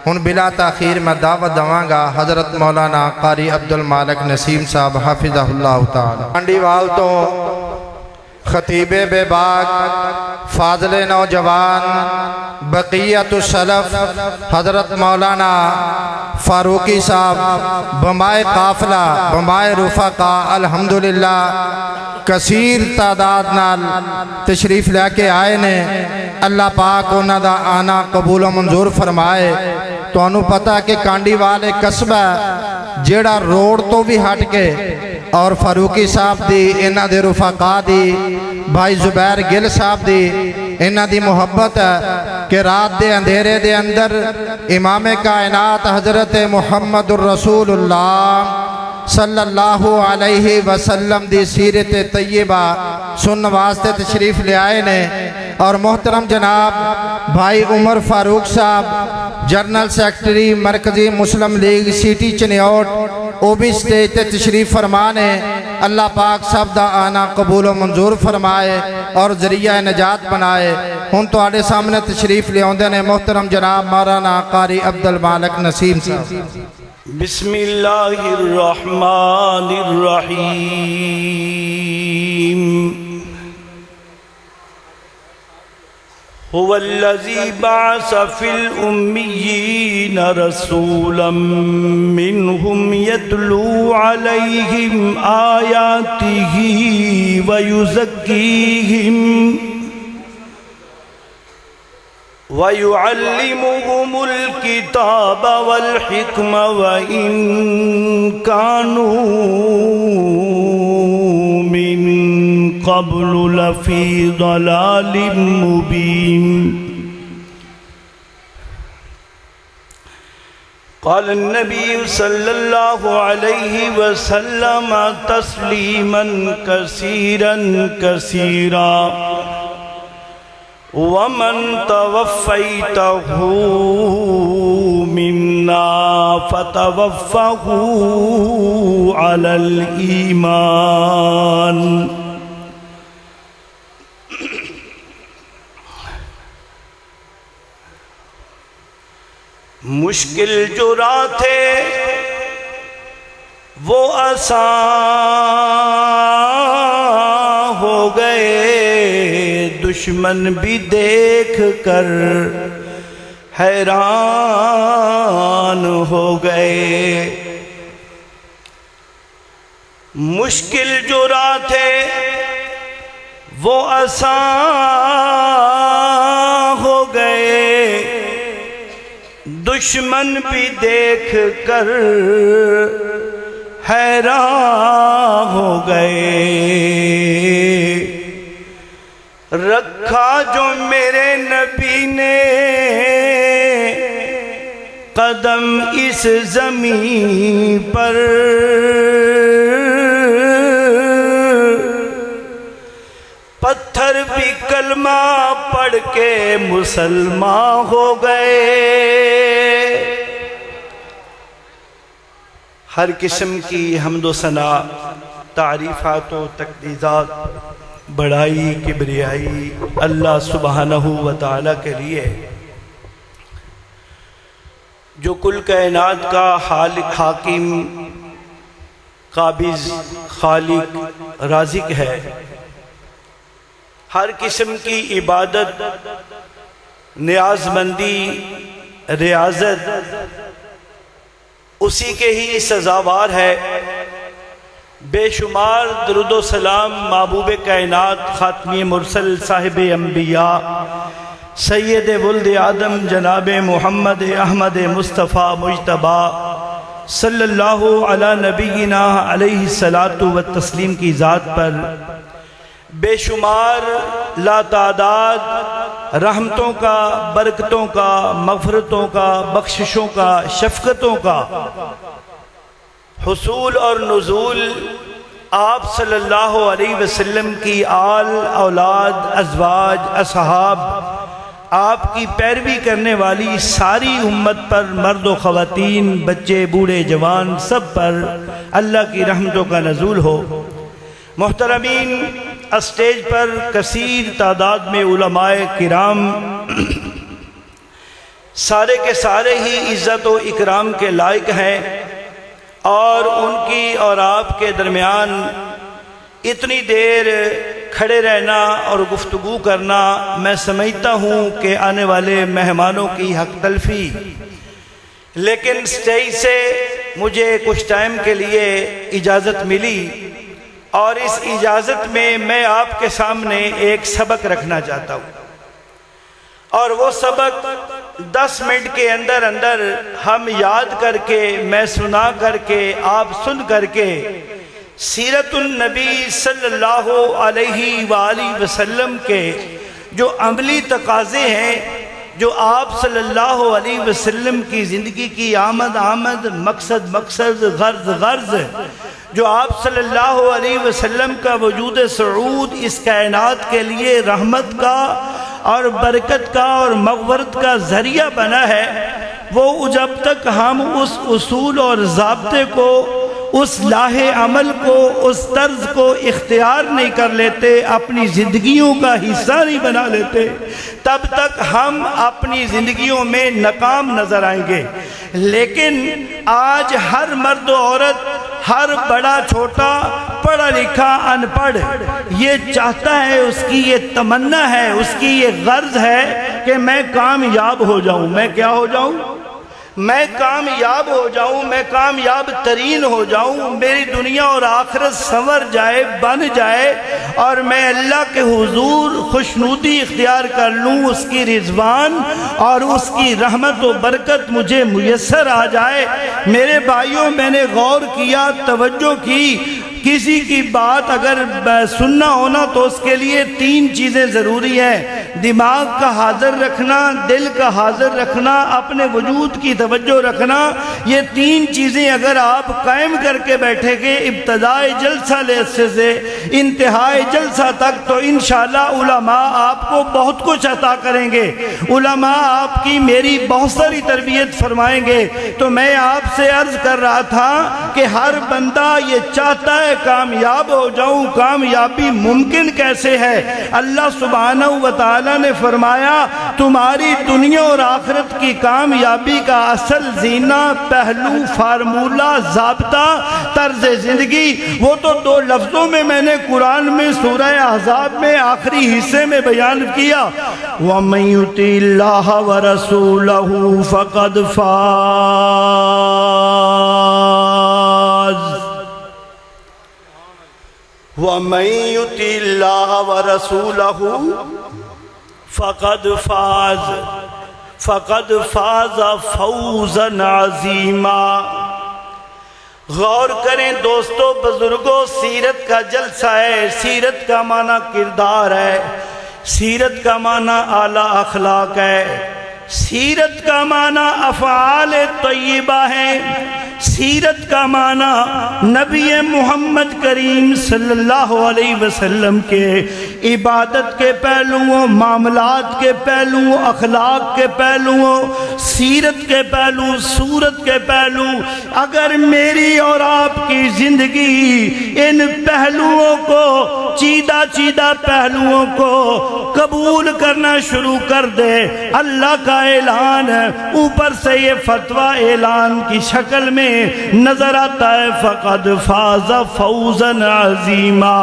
ہن بلا تاخیر میں دعوت دواں گا حضرت مولانا قاری عبدالمالک نسیم صاحب حافظہ اللہ تعالی کانڈیوال تو خطیب بے باک فاضل نوجوان بقیت السلف حضرت مولانا فاروقی صاحب بمائے قافلہ بمائے رفقا الحمدللہ کثیر تعداد نال تشریف لے کے آئے نے اللہ پاک انہاں دا آنا قبول و منظور فرمائے تو انہوں پتہ کہ کانڈی والے قصبہ جیڑا روڈ تو بھی ہٹ کے اور فاروقی صاحب دی انہاں دے رفقا دی بھائی زبیر گل صاحب دی انہاں دی محبت ہے کہ رات دے اندھیرے دے اندر امام کائنات حضرت محمد الرسول اللہ صلی اللہ علیہ وسلم دی سیرت طیبہ سن واسطے تشریف لے آئے نے اور محترم جناب بھائی عمر فاروق صاحب جنرل سیکٹری مرکزی مسلم لیگ سیٹی چنیوٹ او بھی سٹیج تے تشریف فرمانے اللہ پاک سب دا آنا قبول و منظور فرمائے اور ذریعہ نجات بنائے ہن تو آڑے سامنے تشریف لے آندے نے محترم جناب مولانا قاری عبدالمالک نسیم صاحب بسم اللہ الرحمن الرحیم هو الذي بعث في الأميين رسولا منهم يتلو عليهم آياته ويزكيهم وَيُعَلِّمُهُمُ الْكِتَابَ وَالْحِكْمَ وَإِن كَانُوا مِن قَبْلُ لَفِي ضَلَالٍ مُبِينٍ قال النبي صلى الله عليه وسلم تسليما كثيرا كثيرا ومن توفيته منا فتوفه على الإيمان مشکل جو راہ تھے وہ آسان ہو گئے دشمن بھی دیکھ کر حیران ہو گئے مشکل جو راہ تھے وہ آسان ہو گئے دشمن بھی دیکھ کر حیران ہو گئے رکھا جو میرے نبی نے قدم اس زمین پر پتھر بھی کلمہ پڑھ کے مسلمان ہو گئے ہر قسم کی حمد و ثنا تعریفات و تقدیسات بڑائی کبریائی اللہ سبحانہ و تعالی کے لیے جو کل کائنات کا خالق حاکم قابض خالق رازق ہے ہر قسم کی عبادت نیاز مندی ریاضت اسی کے ہی سزاوار ہے بے شمار درود و سلام محبوب کائنات خاتمی مرسل صاحب انبیاء سید ولد آدم جناب محمد احمد مصطفیٰ مجتبی صلی اللہ علی نبینا علیہ الصلاۃ والتسلیم کی ذات پر بے شمار لا تعداد رحمتوں کا برکتوں کا مغفرتوں کا بخششوں کا شفقتوں کا حصول اور نزول آپ صلی اللہ علیہ وسلم کی آل اولاد ازواج اصحاب آپ کی پیروی کرنے والی ساری امت پر مرد و خواتین بچے بوڑھے جوان سب پر اللہ کی رحمتوں کا نزول ہو محترمین اسٹیج پر کثیر تعداد میں علماء کرام سارے کے سارے ہی عزت و اکرام کے لائق ہیں، اور ان کی اور آپ کے درمیان اتنی دیر کھڑے رہنا اور گفتگو کرنا میں سمجھتا ہوں کہ آنے والے مہمانوں کی حق تلفی، لیکن سٹیج سے مجھے کچھ ٹائم کے لیے اجازت ملی، اور اس اجازت میں آپ کے سامنے ایک سبق رکھنا چاہتا ہوں، اور وہ سبق 10 منٹ کے اندر اندر ہم یاد کر کے، میں سنا کر کے، آپ سن کر کے سیرت النبی صلی اللہ علیہ وآلہ وسلم کے جو عملی تقاضے ہیں، جو آپ صلی اللہ علیہ وسلم کی زندگی کی آمد مقصد غرض جو آپ صلی اللہ علیہ وسلم کا وجود صعود اس کائنات کے لیے رحمت کا اور برکت کا اور مغفرت کا ذریعہ بنا ہے، وہ جب تک ہم اس اصول اور ضابطے کو، اس لاہ عمل کو، اس طرز کو اختیار نہیں کر لیتے، اپنی زندگیوں کا حصہ نہیں بنا لیتے، تب تک ہم اپنی زندگیوں میں ناکام نظر آئیں گے۔ لیکن آج ہر مرد و عورت، ہر بڑا چھوٹا، پڑھا لکھا ان پڑھ، یہ چاہتا ہے، اس کی یہ تمنا ہے، اس کی یہ غرض ہے کہ میں کامیاب ہو جاؤں۔ میں کیا ہو جاؤں؟ میں کامیاب ہو جاؤں، میں کامیاب ترین ہو جاؤں، میری دنیا اور آخرت سنور جائے، بن جائے، اور میں اللہ کے حضور خوشنودی اختیار کر لوں، اس کی رضوان اور اس کی رحمت و برکت مجھے میسر آ جائے۔ میرے بھائیوں، میں نے غور کیا، توجہ کی، کسی کی بات اگر سننا ہونا تو اس کے لیے 3 چیزیں ضروری ہیں: دماغ کا حاضر رکھنا، دل کا حاضر رکھنا، اپنے وجود کی توجہ رکھنا۔ یہ 3 چیزیں اگر آپ قائم کر کے بیٹھے گے ابتدائی جلسہ سے انتہائی جلسہ تک، تو انشاءاللہ علماء آپ کو بہت کچھ عطا کریں گے، علماء آپ کی میری بہت ساری تربیت فرمائیں گے۔ تو میں آپ سے عرض کر رہا تھا کہ ہر بندہ یہ چاہتا ہے کامیاب ہو جاؤں، کامیابی ممکن کیسے ہے؟ اللہ سبحانہ و تعالیٰ نے فرمایا تمہاری دنیا اور آخرت کی کامیابی کا اصل زینہ، پہلو، فارمولہ، ضابطہ، طرز زندگی، وہ تو 2 لفظوں میں نے قرآن میں سورہ احزاب میں آخری حصے میں بیان کیا، وَمَن يُطِعِ اللَّهَ وَرَسُولَهُ فَقَدْ فَازَ وَمَن يُطِعِ اللَّهَ وَرَسُولَهُ فَقَدْ فَازَ فَوْزًا عَظِيمًا۔ غور کریں دوستو، بزرگوں، سیرت کا جلسہ ہے۔ سیرت کا معنی کردار ہے، سیرت کا معنی اعلیٰ اخلاق ہے، سیرت کا معنی افعال طیبہ ہے، سیرت کا معنی نبی محمد کریم صلی اللہ علیہ وسلم کے عبادت کے پہلوؤں، معاملات کے پہلوؤں، اخلاق کے پہلوؤں، سیرت کے پہلو، صورت کے پہلو۔ اگر میری اور آپ کی زندگی ان پہلوؤں کو، چیدہ پہلوؤں کو قبول کرنا شروع کر دے، اللہ کا اعلان ہے، اوپر سے یہ فتویٰ اعلان کی شکل میں نظر آتا ہے، فقد فاز فوزا عظیما۔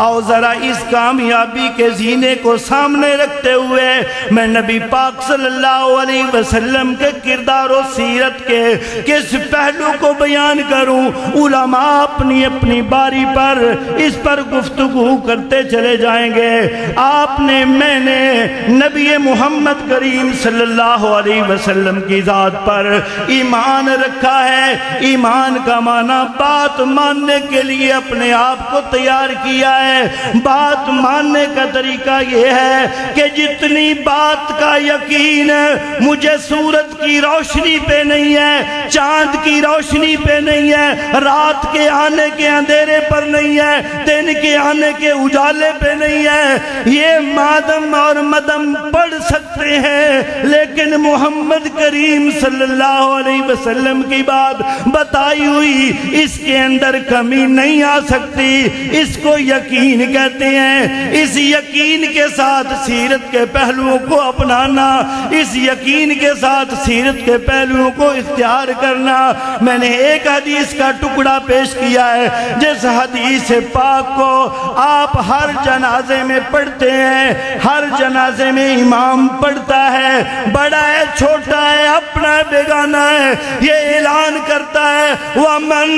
آؤ ذرا اس کامیابی کے زینے کو سامنے رکھتے ہوئے میں نبی پاک صلی اللہ علیہ وسلم کے کردار و سیرت کے کس پہلو کو بیان کروں۔ علماء اپنی اپنی باری پر اس پر گفتگو کرتے چلے جائیں گے۔ آپ نے، میں نے نبی محمد کریم صلی اللہ علیہ وسلم کی ذات پر ایمان رکھا ہے۔ ایمان کا معنی بات ماننے کے لیے اپنے آپ کو تیار کیا ہے۔ بات ماننے کا طریقہ یہ ہے کہ جتنی بات کا یقین مجھے سورج کی روشنی پہ نہیں ہے، چاند کی روشنی پہ نہیں ہے، رات کے آنے کے اندھیرے پر نہیں ہے، دن کے آنے کے اجالے پہ نہیں ہے، یہ آدم اور مدم پڑھ سکتے ہیں، لیکن محمد کریم صلی اللہ علیہ وسلم کی بات بتائی ہوئی اس کے اندر کمی نہیں آ سکتی۔ اس کو یقین کہتے ہیں۔ اس یقین کے ساتھ سیرت کے پہلوؤں کو اپنانا، اس یقین کے ساتھ سیرت کے پہلوؤں کو اختیار کرنا۔ میں نے ایک حدیث کا ٹکڑا پیش کیا ہے، جس حدیث پاک کو آپ ہر جنازے میں پڑھتے ہیں، ہر جنازے میں امام پڑھتا ہے، بڑا ہے چھوٹا ہے اپنا بیگانہ ہے، یہ اعلان کرتا ہے وَمَن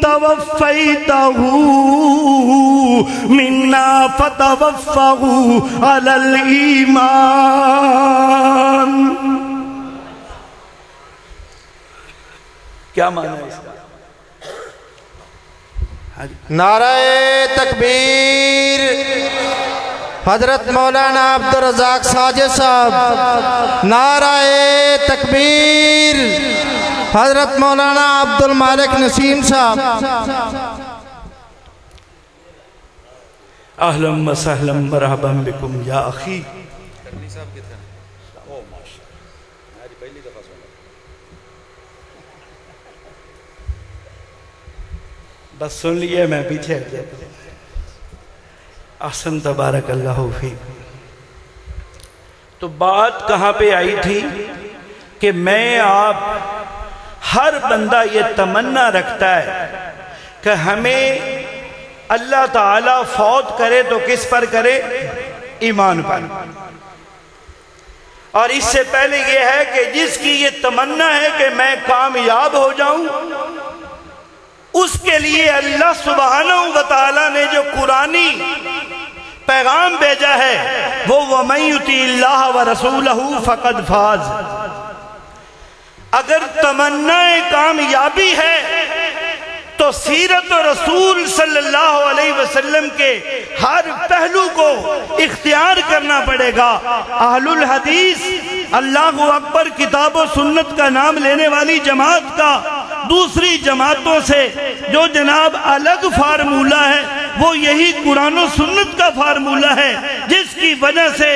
تَوَفَّيْتَهُ مِنَّا فَتَوَفَّهُ عَلَى الْإِيمَانِ۔ کیا معنی ہے اس کا؟ نعرہ تکبیر حضرت مولانا عبدالرزاق ساجد صاحب، نعرہ تکبیر حضرت مولانا عبدالمالک نسیم صاحب۔ اہلا و سہلا مرحبا بکم یا اخی۔ بس سن لیے، میں پیچھے ہٹ جاتا ہوں۔ احسن تبارک اللہ فیک۔ تو بات کہاں پہ آئی تھی کہ میں آپ ہر بندہ یہ تمنا رکھتا ہے کہ ہمیں اللہ تعالیٰ فوت کرے تو کس پر کرے؟ ایمان پر۔ اور اس سے پہلے یہ ہے کہ جس کی یہ تمنا ہے کہ میں کامیاب ہو جاؤں، اس کے لیے اللہ سبحانہ و تعالیٰ نے جو قرآنی پیغام بھیجا ہے وہ وَمَن يُطِعِ اللَّهَ وَرَسُولَهُ فَقَدْ فَازَ۔ اگر تمنا کامیابی ہے تو سیرت رسول صلی اللہ علیہ وسلم کے ہر پہلو کو اختیار کرنا پڑے گا۔ اہل الحدیث، اللہ اکبر، کتاب و سنت کا نام لینے والی جماعت کا دوسری جماعتوں سے جو جناب الگ فارمولہ ہے وہ یہی قرآن و سنت کا فارمولہ ہے، جس کی وجہ سے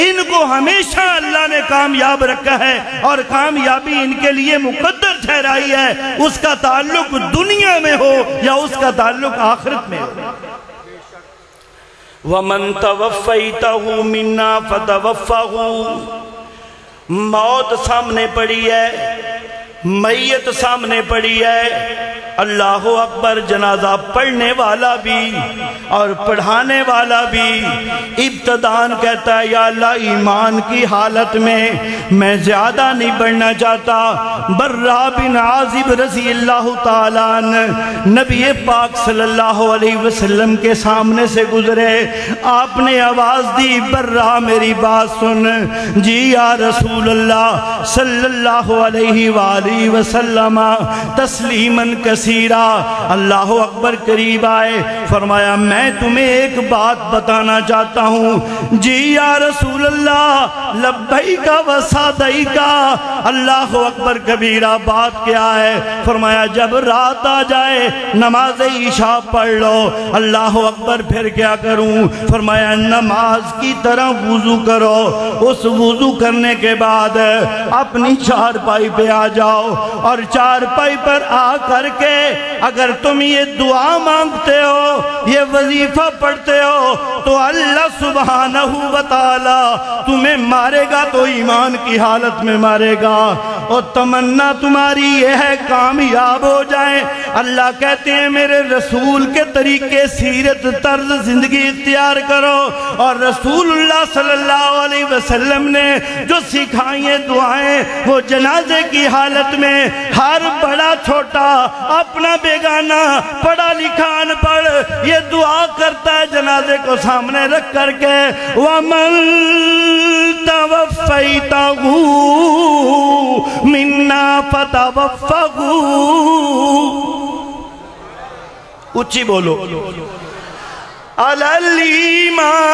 ان کو ہمیشہ اللہ نے کامیاب رکھا ہے اور کامیابی ان کے لیے مقدر ٹھہرائی ہے، اس کا تعلق دنیا میں ہو یا اس کا تعلق آخرت میں ہو۔ وَمَن تَوَفَّيْتَهُ مِنَّا فَتَوَفَّهُ۔ موت سامنے پڑی ہے، میت سامنے پڑی ہے، اللہ اکبر، جنازہ پڑھنے والا بھی اور پڑھانے والا بھی ابتدان کہتا ہے یا اللہ ایمان کی حالت میں زیادہ نہیں بڑھنا چاہتا۔ برہ بن عازب رضی اللہ تعالیٰ عنہ نبی پاک صلی اللہ علیہ وسلم کے سامنے سے گزرے، آپ نے آواز دی برہ میری بات سن۔ جی یا رسول اللہ صلی اللہ علیہ وآلہ وسلم تسلیماً کثیرا۔ اللہ اکبر قریب آئے، فرمایا میں تمہیں ایک بات بتانا چاہتا ہوں۔ جی یا رسول اللہ لبیک و سعدیک۔ اللہ اکبر کبیرہ، بات کیا ہے؟ فرمایا جب رات آ جائے نماز عشاء پڑھ لو۔ اللہ اکبر، پھر کیا کروں؟ فرمایا نماز کی طرح وضو کرو، اس وضو کرنے کے بعد اپنی چارپائی پہ آ جاؤ اور چارپائی پر آ کر کے اگر تم یہ دعا مانگتے ہو، یہ وظیفہ پڑھتے ہو، تو اللہ سبحانہ و تعالی تمہیں مارے گا تو ایمان کی حالت میں مارے گا، اور تمنا تمہاری یہ ہے کامیاب ہو جائیں۔ اللہ کہتے ہیں میرے رسول کے طریقے سیرت طرز زندگی اختیار کرو، اور رسول اللہ صلی اللہ علیہ وسلم نے جو سکھائی ہیں دعائیں، وہ جنازے کی حالت میں ہر بڑا چھوٹا اپنا بیگانہ پڑھا لکھا ان پڑھ یہ دعا کرتا ہے جنازے کو سامنے رکھ کر کے وَمَن تَوَفَّيْتَهُ مِنَّا فَتَوَفَّهُ۔ اچھی بولو، الایمان،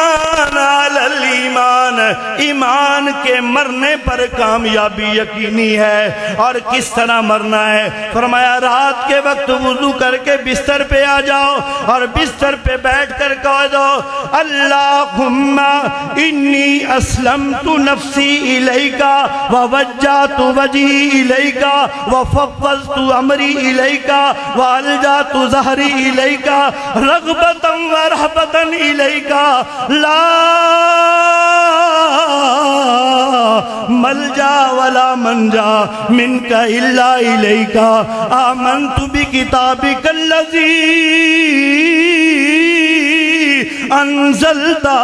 ایمان کے مرنے پر کامیابی یقینی ہے۔ اور کس طرح مرنا ہے؟ فرمایا رات کے وقت وضو کر کے بستر پہ آ جاؤ اور بستر پہ بیٹھ کر کہہ دو اللہم انی اسلمت نفسی الیک ووجہت وجہی الیک وفوضت امری الیک والجأت ظہری الیک رغبتا ورہبتا الیک لا ملجا ولا منجا منک الا الیک آمنت بکتابک الذی انزلتا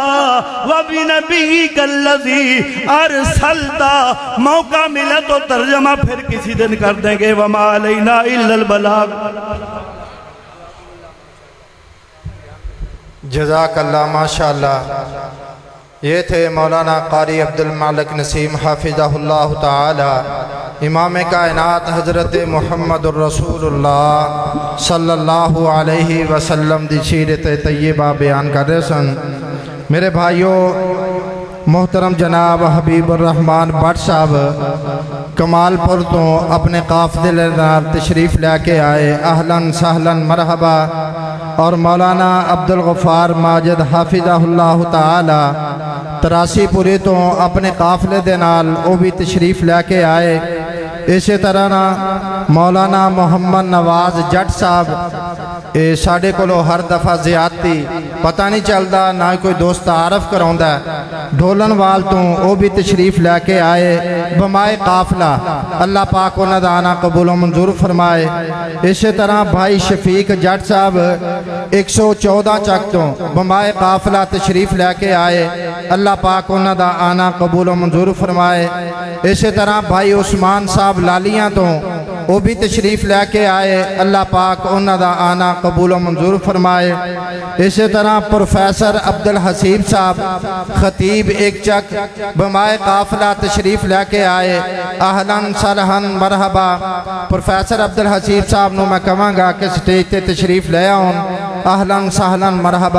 وبنبیک الذی ارسلتا۔ موقع ملا تو ترجمہ پھر کسی دن کر دیں گے۔ وما علینا الا البلاغ۔ جزاک اللہ، ماشاءاللہ۔ یہ تھے مولانا قاری عبدالمالک نسیم حافظہ اللہ تعالی، امام کائنات حضرت محمد الرسول اللہ صلی اللہ علیہ وسلم دی سیرت طیبہ بیان کر رہے سن۔ میرے بھائیوں، محترم جناب حبیب الرحمان بٹ صاحب کمال پور تو اپنے قافلے نال تشریف لے کے آئے، اہلاً سہلاً مرحبا۔ اور مولانا عبدالغفار ماجد حافظہ اللہ تعالی تراسی پوری تو اپنے قافلے دے نال وہ بھی تشریف لے کے آئے۔ اسی طرح مولانا محمد نواز جٹ صاحب ساڑھے کولو ہر دفعہ زیادتی پتہ نہیں چلدا، نہ کوئی دوست عارف کراؤندا ہے۔ ڈھولن وال تو وہ بھی تشریف لے کے آئے بمائے قافلہ، اللہ پاک انہاں دا آنا قبول و منظور فرمائے۔ اسی طرح بھائی شفیق جٹ صاحب 114 چک تو بمائے قافلہ تشریف لے کے آئے، اللہ پاک انہاں دا آنا قبول و منظور فرمائے۔ اسی طرح بھائی عثمان صاحب لالیاں تو وہ بھی تشریف لے کے آئے، اللہ پاک انہاں دا آنا قبول و منظور فرمائے۔ اسی طرح پروفیسر عبدالحسیب صاحب خطیب ایک چک بمائے قافلہ تشریف لے کے آئے، اہلاً سہلاً مرحبا۔ پروفیسر عبدالحسیب صاحب نو میں کہاں گا کہ سٹیج تے تشریف لے آؤں، اہلاً سہلاً مرحبا۔